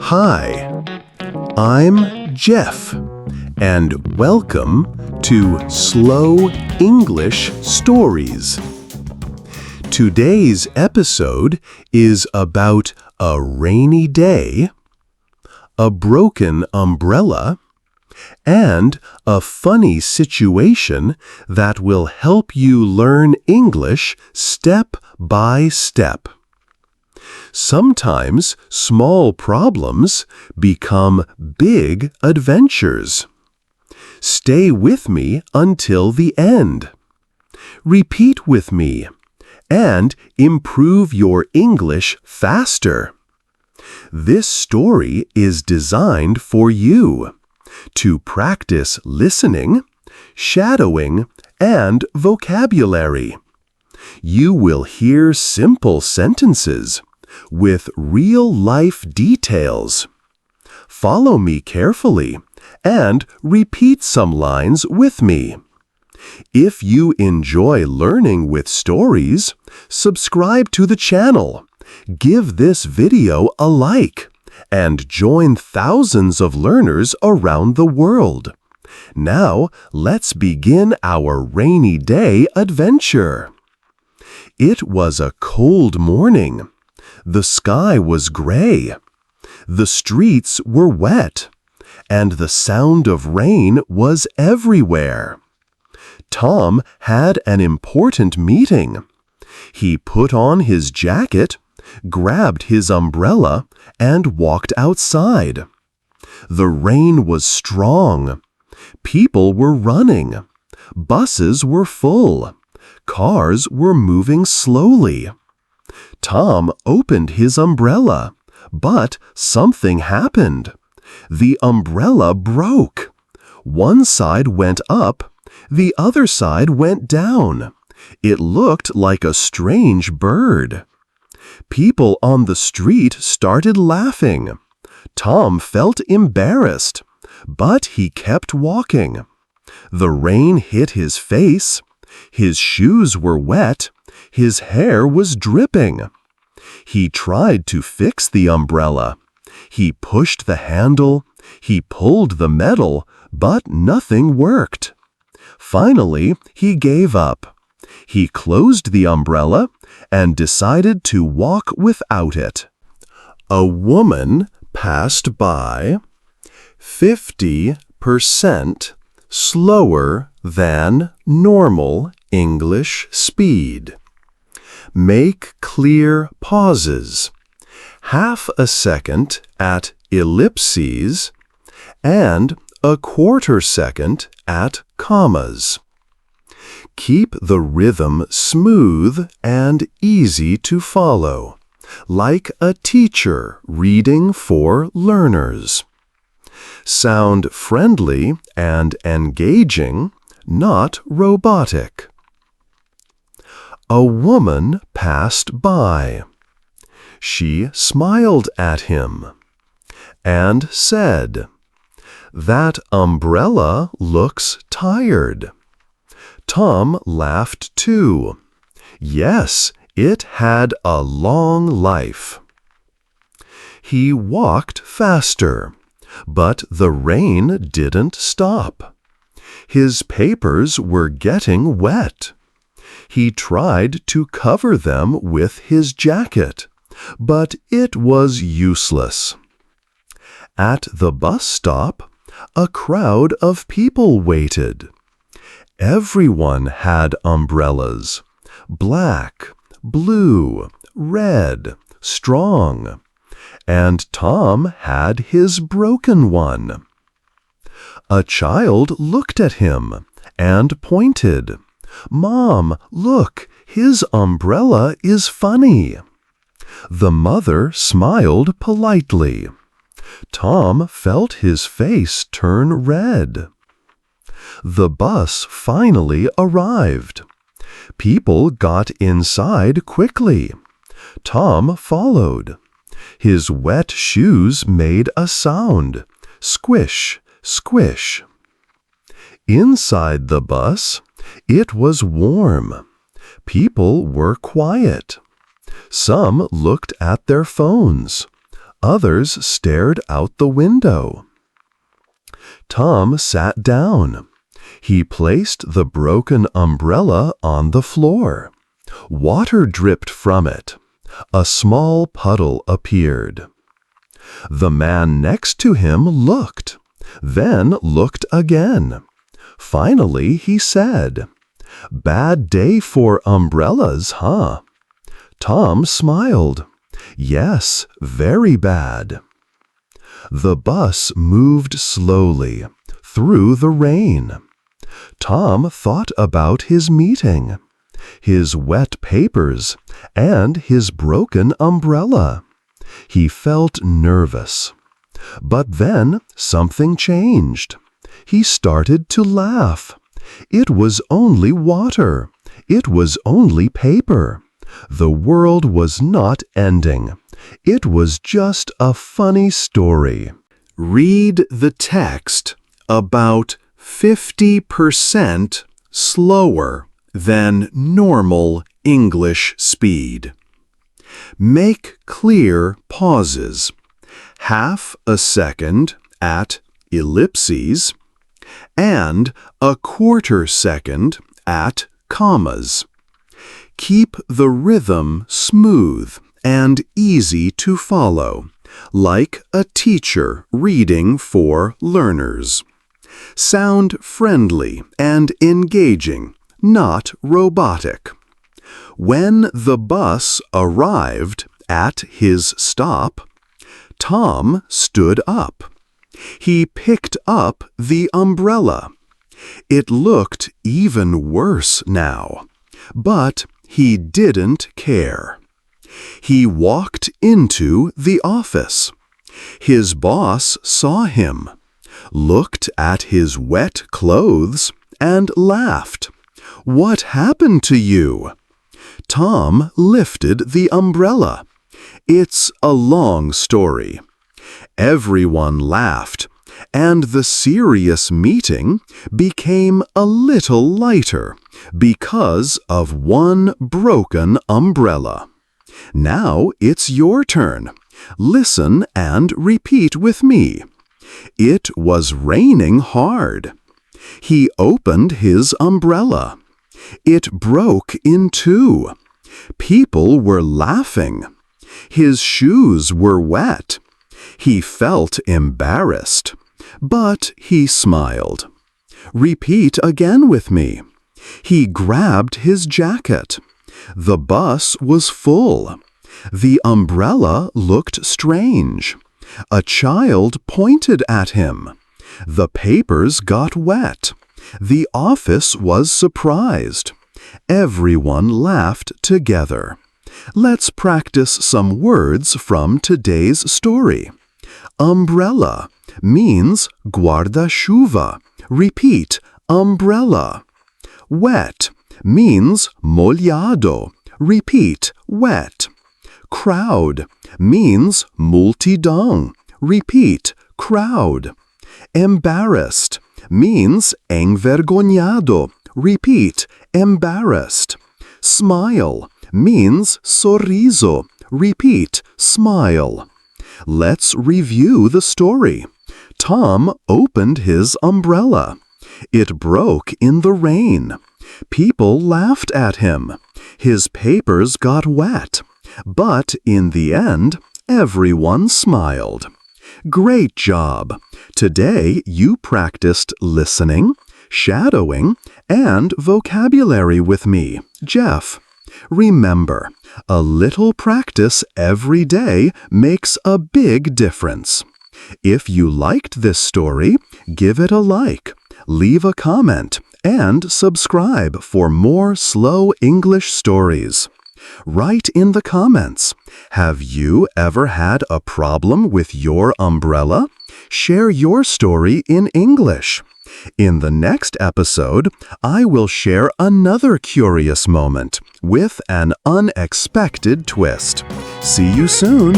Hi, I'm Jeff, and welcome to Slow English Stories. Today's episode is about a rainy day, a broken umbrella, and a funny situation that will help you learn English step by step. Sometimes small problems become big adventures. Stay with me until the end. Repeat with me and improve your English faster. This story is designed for you to practice listening, shadowing, and vocabulary. You will hear simple sentences with real-life details. Follow me carefully and repeat some lines with me. If you enjoy learning with stories, subscribe to the channel, give this video a like, and join thousands of learners around the world. Now, let's begin our rainy day adventure. It was a cold morning. The sky was gray. The streets were wet, and the sound of rain was everywhere. Tom had an important meeting. He put on his jacket, grabbed his umbrella, and walked outside. The rain was strong. People were running. Buses were full. Cars were moving slowly. Tom opened his umbrella, but something happened. The umbrella broke. One side went up, the other side went down. It looked like a strange bird. People on the street started laughing. Tom felt embarrassed, but he kept walking. The rain hit his face. His shoes were wet. His hair was dripping. He tried to fix the umbrella. He pushed the handle. He pulled the metal, but nothing worked. Finally, he gave up. He closed the umbrella and decided to walk without it. A woman passed by 50% slower than normal English speed. Make clear pauses, half a second at ellipses, and a quarter second at commas. Keep the rhythm smooth and easy to follow, like a teacher reading for learners. Sound friendly and engaging, not robotic. A woman passed by. She smiled at him and said, "That umbrella looks tired." Tom laughed too. Yes, it had a long life. He walked faster, but the rain didn't stop. His papers were getting wet. He tried to cover them with his jacket, but it was useless. At the bus stop, a crowd of people waited. Everyone had umbrellas, black, blue, red, strong, and Tom had his broken one. A child looked at him and pointed. "Mom, look, his umbrella is funny." The mother smiled politely. Tom felt his face turn red. The bus finally arrived. People got inside quickly. Tom followed. His wet shoes made a sound. Squish, squish. Inside the bus, it was warm. People were quiet. Some looked at their phones. Others stared out the window. Tom sat down. He placed the broken umbrella on the floor. Water dripped from it. A small puddle appeared. The man next to him looked, then looked again. Finally, he said, "Bad day for umbrellas, huh?" Tom smiled. "Yes, very bad." The bus moved slowly through the rain. Tom thought about his meeting, his wet papers, and his broken umbrella. He felt nervous. But then something changed. He started to laugh. It was only water. It was only paper. The world was not ending. It was just a funny story. Read the text about 50% slower than normal English speed. Make clear pauses. Half a second at ellipses and a quarter second at commas. Keep the rhythm smooth and easy to follow, like a teacher reading for learners. Sound friendly and engaging, not robotic. When the bus arrived at his stop, Tom stood up. He picked up the umbrella. It looked even worse now, but he didn't care. He walked into the office. His boss saw him, looked at his wet clothes, and laughed. "What happened to you?" Tom lifted the umbrella. It's a long story. Everyone laughed, and the serious meeting became a little lighter because of one broken umbrella. Now it's your turn. Listen and repeat with me. It was raining hard. He opened his umbrella. It broke in two. People were laughing. His shoes were wet. He felt embarrassed, but he smiled. Repeat again with me. He grabbed his jacket. The bus was full. The umbrella looked strange. A child pointed at him. The papers got wet. The office was surprised. Everyone laughed together. Let's practice some words from today's story. Umbrella means guarda-chuva. Repeat, umbrella. Wet means molhado. Repeat, wet. Crowd means multidão. Repeat, crowd. Embarrassed means envergonhado. Repeat, embarrassed. Smile means sorriso. Repeat, smile. Let's review the story. Tom opened his umbrella. It broke in the rain. People laughed at him. His papers got wet. But in the end, everyone smiled. Great job! Today you practiced listening, shadowing, and vocabulary with me, Jeff. Remember, a little practice every day makes a big difference. If you liked this story, give it a like, leave a comment, and subscribe for more slow English stories. Write in the comments, have you ever had a problem with your umbrella? Share your story in English. In the next episode, I will share another curious moment with an unexpected twist. See you soon!